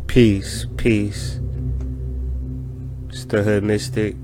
Peace, peace. It's the Hood Mystic.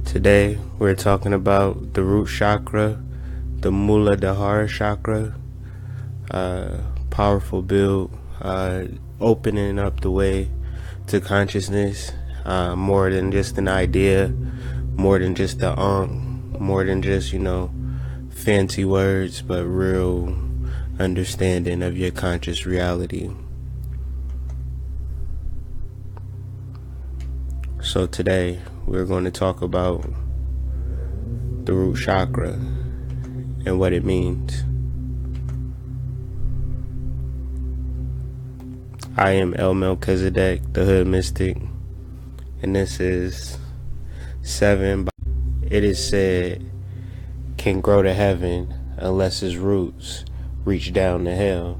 Today we're talking about the Root Chakra, the Muladhara Chakra. Powerful build, opening up the way to consciousness, more than just an idea, more than just the more than just, fancy words, but real understanding of your conscious reality. So today we're going to talk about the Root Chakra and what it means. I am El Melchizedek, the Hood Mystic, and this is 7. It is said, can grow to heaven unless its roots reach down to hell.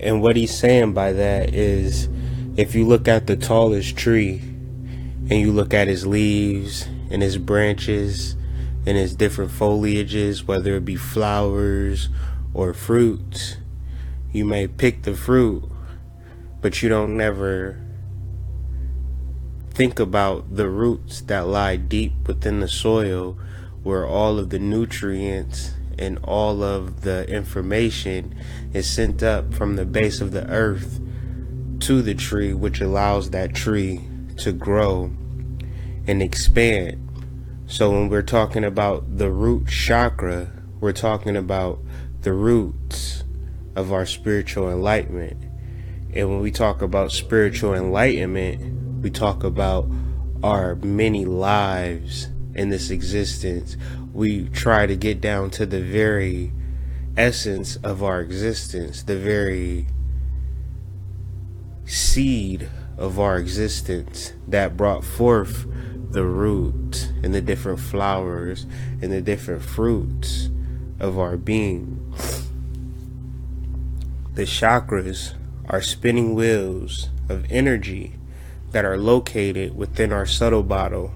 And what he's saying by that is, if you look at the tallest tree and you look at its leaves and its branches and its different foliages, whether it be flowers or fruits, you may pick the fruit, but you don't never think about the roots that lie deep within the soil, where all of the nutrients and all of the information is sent up from the base of the earth to the tree, which allows that tree to grow and expand. So when we're talking about the root chakra, we're talking about the roots of our spiritual enlightenment. And when we talk about spiritual enlightenment, we talk about our many lives in this existence. We try to get down to the very essence of our existence, the very seed of our existence that brought forth the root and the different flowers and the different fruits of our being. The chakras are spinning wheels of energy that are located within our subtle bottle,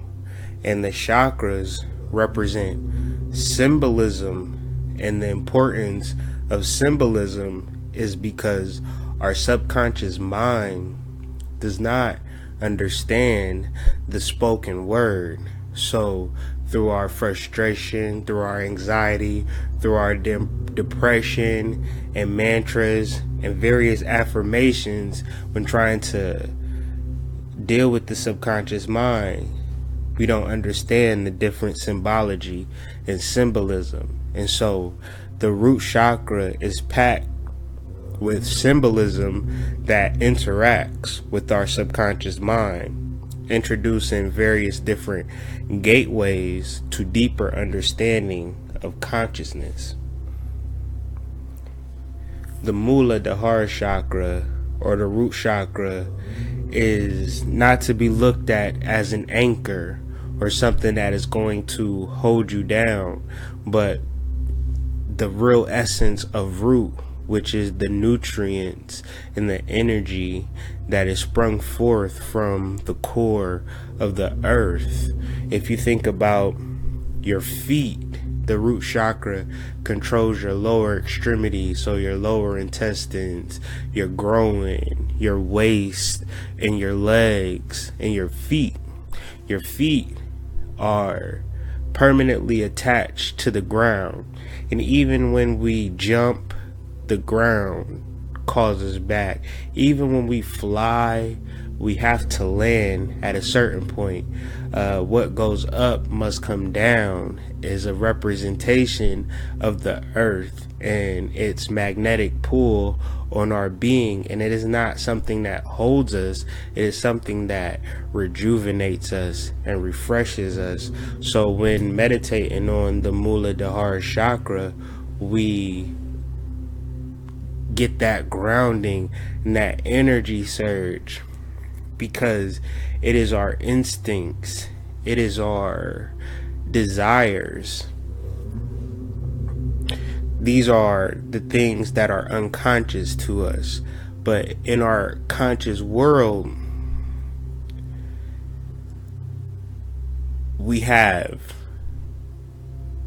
and the chakras represent symbolism, and the importance of symbolism is because our subconscious mind does not understand the spoken word. So through our frustration, through our anxiety, through our depression and mantras and various affirmations, when trying to deal with the subconscious mind, we don't understand the different symbology and symbolism. And so the root chakra is packed with symbolism that interacts with our subconscious mind, introducing various different gateways to deeper understanding of consciousness. The Muladhara chakra, or the root chakra, is not to be looked at as an anchor or something that is going to hold you down, but the real essence of root, which is the nutrients and the energy that is sprung forth from the core of the earth. If you think about your feet, the root chakra controls your lower extremities, so your lower intestines, your groin, your waist, and your legs, and your feet. Your feet are permanently attached to the ground, and even when we jump, the ground calls us back. Even when we fly, we have to land at a certain point. What goes up must come down is a representation of the earth and its magnetic pull on our being, and it is not something that holds us, it is something that rejuvenates us and refreshes us. So when meditating on the Muladhara chakra, we get that grounding and that energy surge, because it is our instincts, it is our desires. These are the things that are unconscious to us, but in our conscious world, we have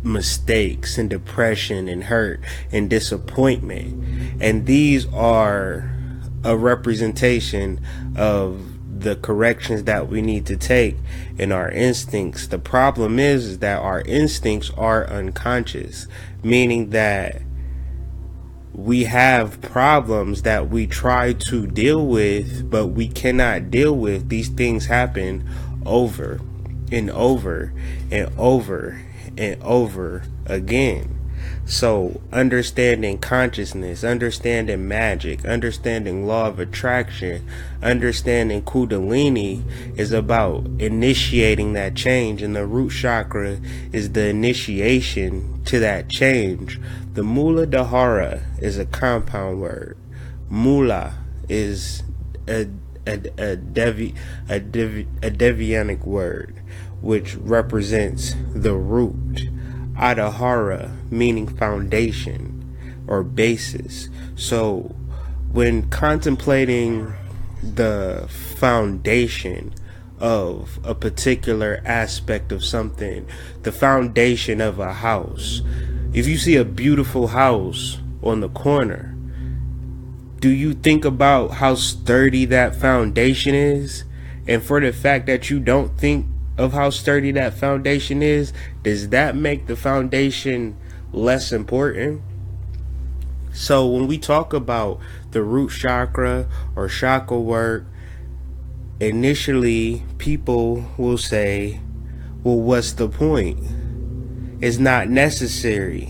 mistakes and depression and hurt and disappointment, and these are a representation of the corrections that we need to take in our instincts. The problem is that our instincts are unconscious, meaning that we have problems that we try to deal with, but we cannot deal with. These things happen over and over and over and over again. So understanding consciousness, understanding magic, understanding law of attraction, understanding Kundalini is about initiating that change, and the root chakra is the initiation to that change. The Muladhara is a compound word. Mula is a Devyanic word, which represents the root. Adhara meaning foundation or basis. So when contemplating the foundation of a particular aspect of something, the foundation of a house, if you see a beautiful house on the corner, do you think about how sturdy that foundation is? And for the fact that you don't think of how sturdy that foundation is, does that make the foundation less important? So when we talk about the root chakra or chakra work, initially people will say, well, what's the point? It's not necessary.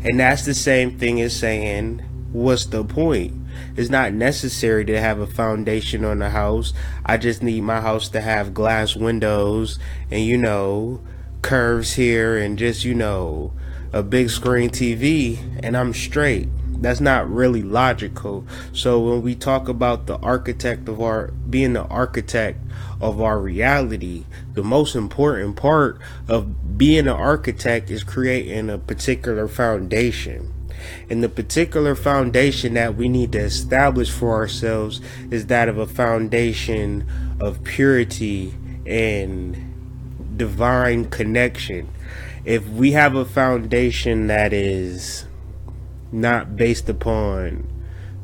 And that's the same thing as saying, what's the point? It's not necessary to have a foundation on the house. I just need my house to have glass windows and, curves here and just, a big screen TV, and I'm straight. That's not really logical. So when we talk about being the architect of our reality, the most important part of being an architect is creating a particular foundation. And the particular foundation that we need to establish for ourselves is that of a foundation of purity and divine connection. If we have a foundation that is not based upon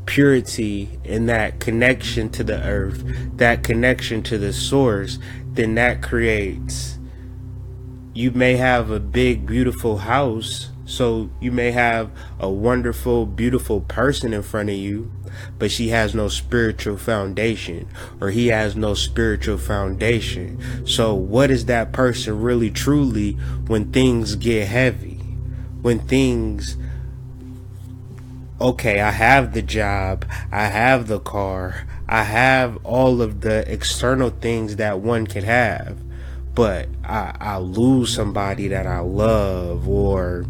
purity and that connection to the earth, that connection to the source, then that creates, you may have a big, beautiful house. So you may have a wonderful, beautiful person in front of you, but she has no spiritual foundation, or he has no spiritual foundation. So what is that person really truly when things get heavy? When things, okay, I have the job, I have the car, I have all of the external things that one can have, but I lose somebody that I love, or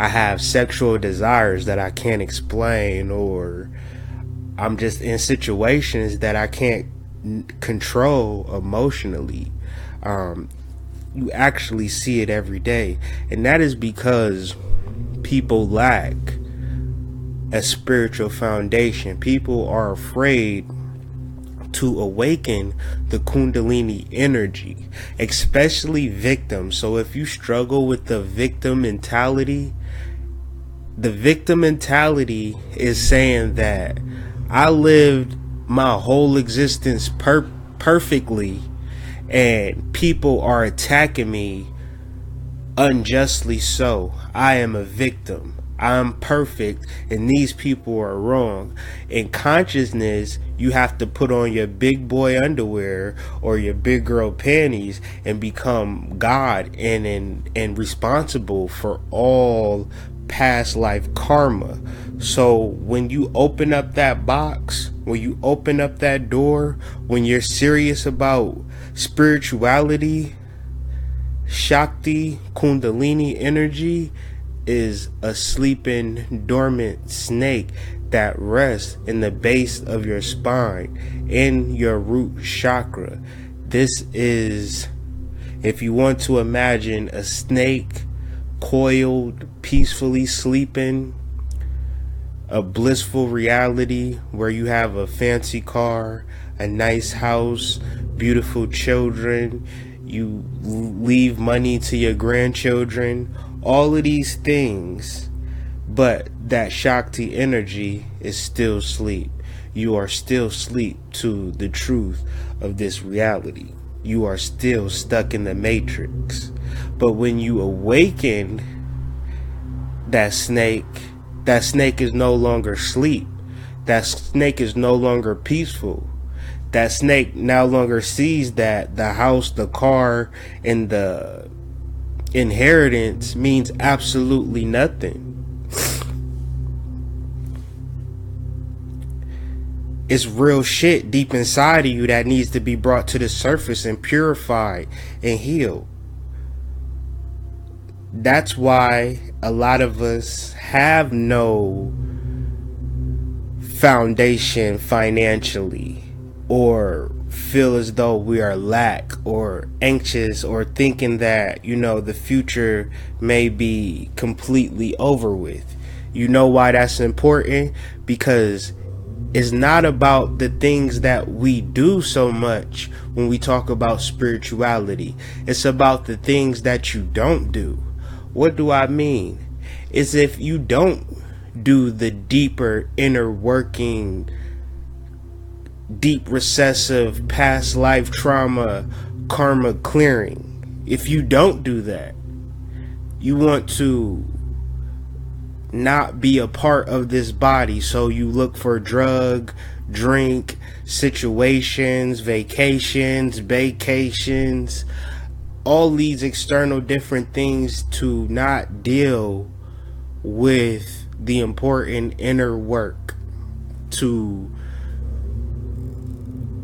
I have sexual desires that I can't explain, or I'm just in situations that I can't control emotionally. You actually see it every day. And that is because people lack a spiritual foundation. People are afraid to awaken the Kundalini energy, especially victims. So if you struggle with the victim mentality is saying that I lived my whole existence perfectly and people are attacking me unjustly, so I am a victim. I'm perfect and these people are wrong. In consciousness, you have to put on your big boy underwear or your big girl panties and become God and responsible for all past life karma. So when you open up that box, when you open up that door, when you're serious about spirituality, Shakti, Kundalini energy is a sleeping dormant snake that rests in the base of your spine, in your root chakra. This is, if you want to imagine a snake coiled, peacefully sleeping, a blissful reality where you have a fancy car, a nice house, beautiful children, you leave money to your grandchildren. All of these things But that Shakti energy is still sleep. You are still asleep to the truth of this reality. You are still stuck in the matrix. But when you awaken that snake is no longer asleep. That snake is no longer peaceful. That snake no longer sees that the house, the car, and the inheritance means absolutely nothing. It's real shit deep inside of you that needs to be brought to the surface and purified and healed. That's why a lot of us have no foundation financially, or feel as though we are lack or anxious, or thinking that, the future may be completely over with. You know why that's important? Because it's not about the things that we do so much when we talk about spirituality. It's about the things that you don't do. What do I mean? Is if you don't do the deeper inner working, deep recessive past life trauma karma clearing, if you don't do that, you want to not be a part of this body, so you look for drug, drink, situations, vacations, all these external different things to not deal with the important inner work.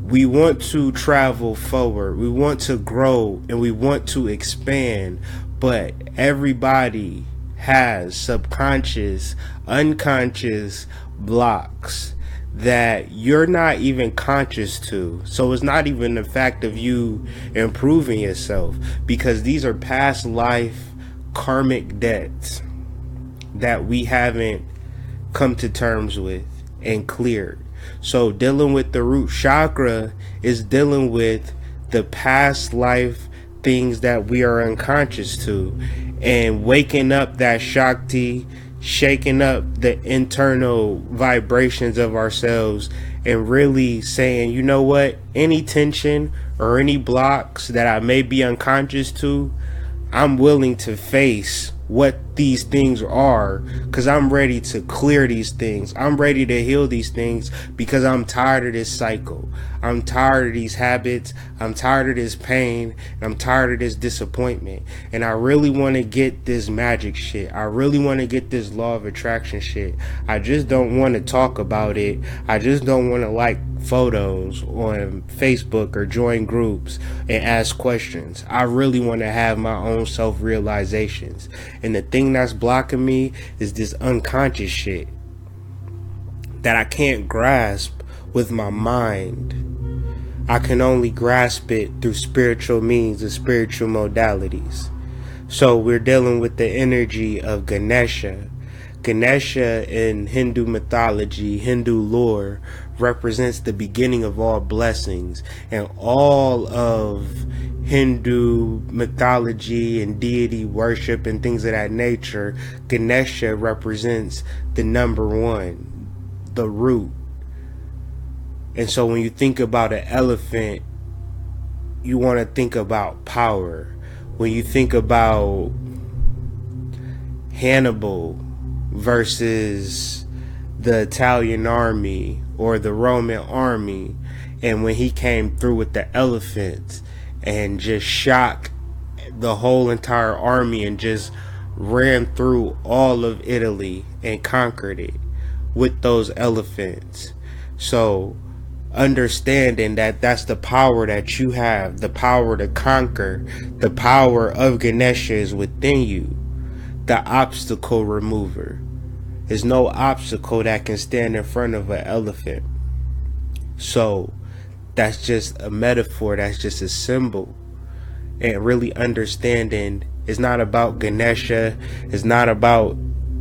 We want to travel forward, we want to grow, and we want to expand, but everybody has subconscious, unconscious blocks that you're not even conscious to. So it's not even the fact of you improving yourself, because these are past life karmic debts that we haven't come to terms with and cleared. So dealing with the root chakra is dealing with the past life things that we are unconscious to, and waking up that Shakti, shaking up the internal vibrations of ourselves, and really saying, you know what, any tension or any blocks that I may be unconscious to, I'm willing to face what these things are, because I'm ready to clear these things. I'm ready to heal these things, because I'm tired of this cycle. I'm tired of these habits. I'm tired of this pain. And I'm tired of this disappointment. And I really want to get this magic shit. I really want to get this law of attraction shit. I just don't want to talk about it. I just don't want to like photos on Facebook or join groups and ask questions. I really want to have my own self-realizations. And the thing that's blocking me is this unconscious shit that I can't grasp with my mind. I can only grasp it through spiritual means and spiritual modalities. So we're dealing with the energy of Ganesha. Ganesha in Hindu mythology, Hindu lore, represents the beginning of all blessings, and all of Hindu mythology and deity worship and things of that nature, Ganesha represents the number one, the root. And so when you think about an elephant, you want to think about power. When you think about Hannibal versus the Italian army or the Roman army, and when he came through with the elephants and just shocked the whole entire army and just ran through all of Italy and conquered it with those elephants. So understanding that that's the power that you have, the power to conquer, the power of Ganesha is within you, the obstacle remover. There's no obstacle that can stand in front of an elephant. So that's just a metaphor, that's just a symbol. And really understanding it's not about Ganesha, it's not about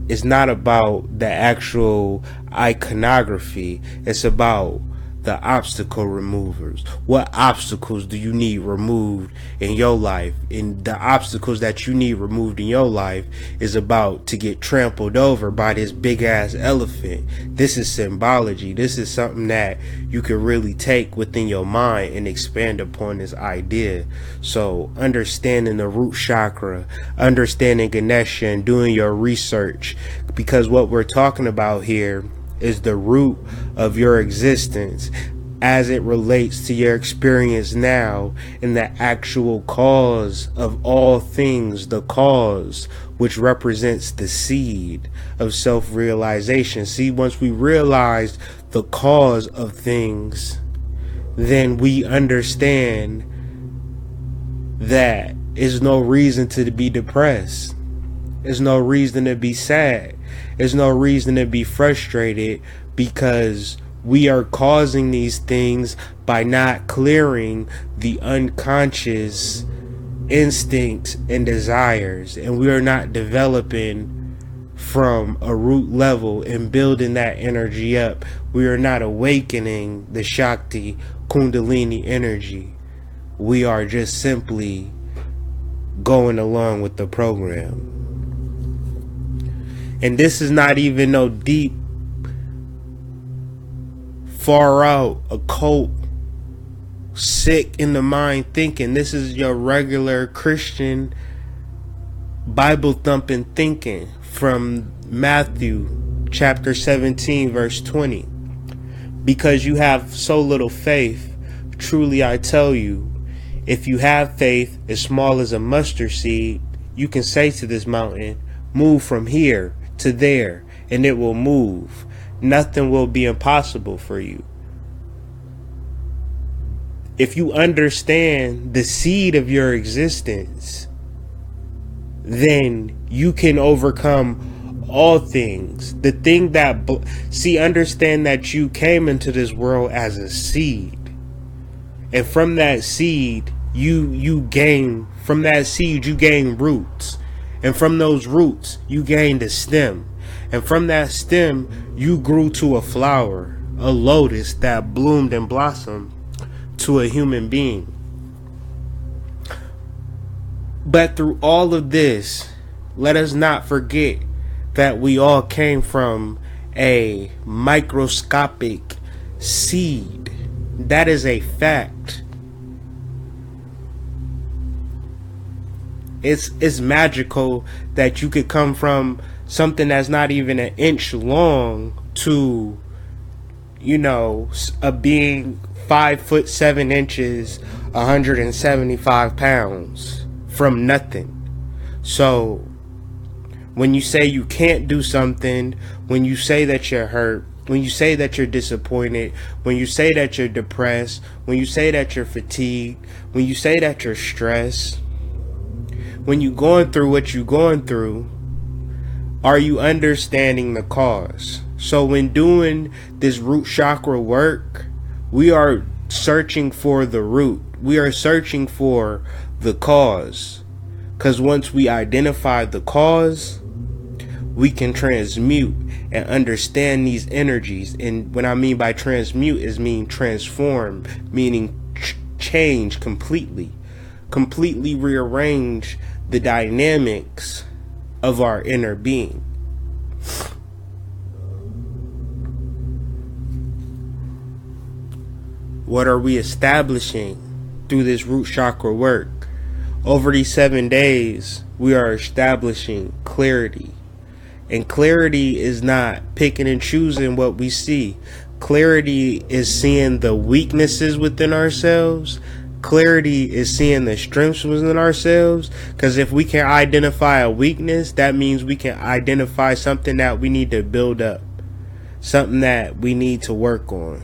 the actual iconography. It's about the obstacle removers. What obstacles do you need removed in your life? And the obstacles that you need removed in your life is about to get trampled over by this big ass elephant. This is symbology. This is something that you can really take within your mind and expand upon this idea. So understanding the root chakra, understanding Ganesha, and doing your research, because what we're talking about here is the root of your existence as it relates to your experience now, and the actual cause of all things, the cause which represents the seed of self-realization. See, once we realize the cause of things, then we understand that there's no reason to be depressed. There's no reason to be sad. There's no reason to be frustrated, because we are causing these things by not clearing the unconscious instincts and desires, and we are not developing from a root level and building that energy up. We are not awakening the Shakti Kundalini energy. We are just simply going along with the program. And this is not even no deep, far out, occult, sick in the mind thinking. This is your regular Christian, Bible thumping thinking from Matthew chapter 17 verse 20. Because you have so little faith, truly I tell you, if you have faith as small as a mustard seed, you can say to this mountain, move from here to there, and it will move. Nothing will be impossible for you. If you understand the seed of your existence, then you can overcome all things. The thing that, understand that you came into this world as a seed. And from that seed, you gain roots. And from those roots, you gained a stem. And from that stem, you grew to a flower, a lotus that bloomed and blossomed to a human being. But through all of this, let us not forget that we all came from a microscopic seed. That is a fact. It's magical that you could come from something that's not even an inch long to, a being 5'7", 175 pounds from nothing. So when you say you can't do something, when you say that you're hurt, when you say that you're disappointed, when you say that you're depressed, when you say that you're fatigued, when you say that you're stressed, when you're going through what you're going through, are you understanding the cause? So when doing this root chakra work, we are searching for the root. We are searching for the cause. Because once we identify the cause, we can transmute and understand these energies. And what I mean by transmute is transform, meaning change completely rearrange the dynamics of our inner being. What are we establishing through this root chakra work? Over these 7 days, we are establishing clarity. And clarity is not picking and choosing what we see. Clarity is seeing the weaknesses within ourselves. Clarity is seeing the strengths within ourselves. Because if we can identify a weakness, that means we can identify something that we need to build up. Something that we need to work on.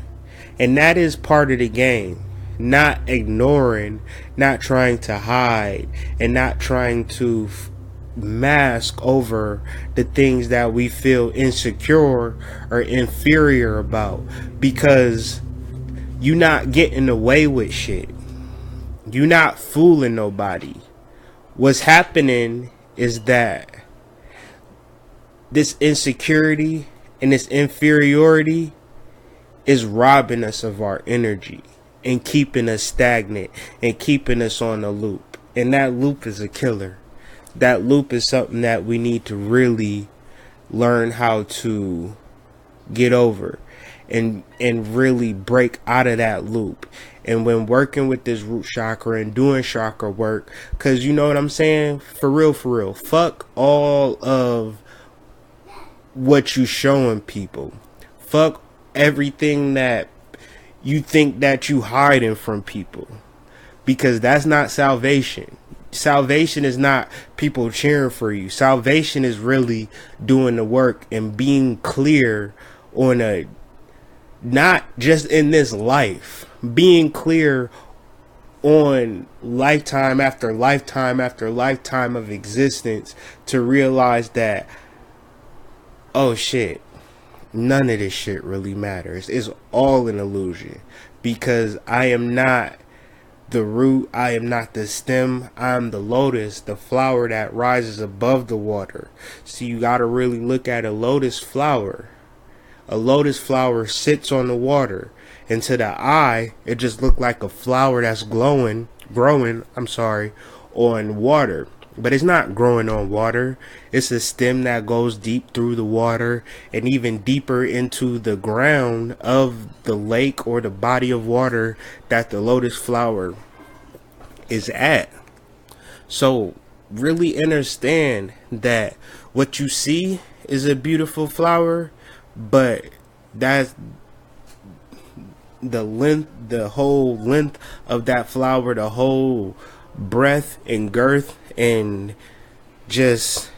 And that is part of the game. Not ignoring, not trying to hide, and not trying to mask over the things that we feel insecure or inferior about. Because you're not getting away with shit. You're not fooling nobody. What's happening is that this insecurity and this inferiority is robbing us of our energy and keeping us stagnant and keeping us on a loop. And that loop is a killer. That loop is something that we need to really learn how to get over and really break out of that loop. And when working with this root chakra and doing chakra work, because you know what I'm saying, for real, fuck all of what you showing people. Fuck everything that you think that you hiding from people, because that's not salvation. Salvation is not people cheering for you. Salvation is really doing the work and being clear on a, not just in this life, being clear on lifetime after lifetime after lifetime of existence, to realize that, oh shit, none of this shit really matters. It's all an illusion, because I am not the root, I am not the stem, I'm the lotus, the flower that rises above the water. So you gotta really look at a lotus flower. A lotus flower sits on the water, and to the eye, it just looked like a flower that's growing on water. But it's not growing on water. It's a stem that goes deep through the water and even deeper into the ground of the lake or the body of water that the lotus flower is at. So really understand that what you see is a beautiful flower, but that's the whole length of that flower, the whole breadth and girth and just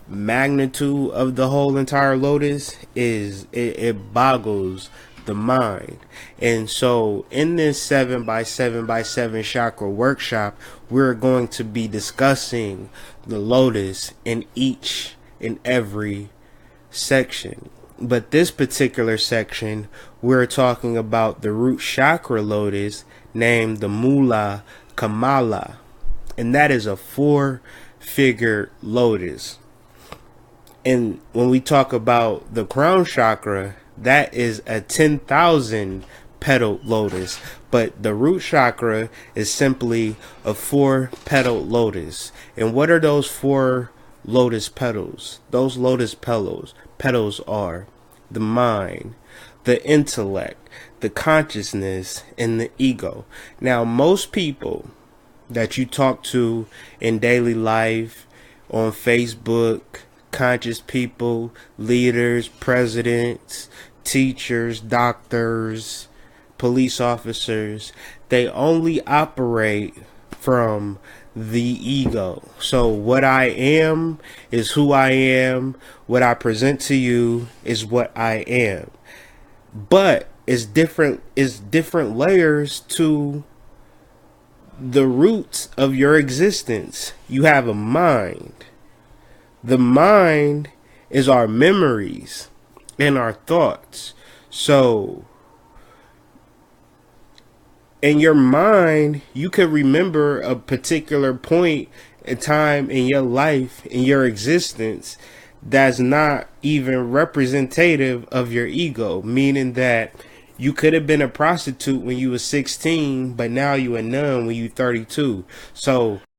magnitude of the whole entire lotus is, it boggles the mind. And so in this 7x7x7 chakra workshop, we're going to be discussing the lotus in each and every section. But this particular section, we're talking about the root chakra lotus named the Muladhara, and that is a 4-figure lotus. And when we talk about the crown chakra, that is a 10,000 petal lotus. But the root chakra is simply a 4-petal lotus. And what are those 4 lotus petals? Those lotus petals are the mind, the intellect, the consciousness, and the ego. Now, most people that you talk to in daily life, on Facebook, conscious people, leaders, presidents, teachers, doctors, police officers, they only operate from the ego. So what I am is who I am. What I present to you is what I am. But it's different layers to the roots of your existence. You have a mind. The mind is our memories and our thoughts. So in your mind, you could remember a particular point in time in your life, in your existence, that's not even representative of your ego, meaning that you could have been a prostitute when you were 16, but now you a nun when you're 32. So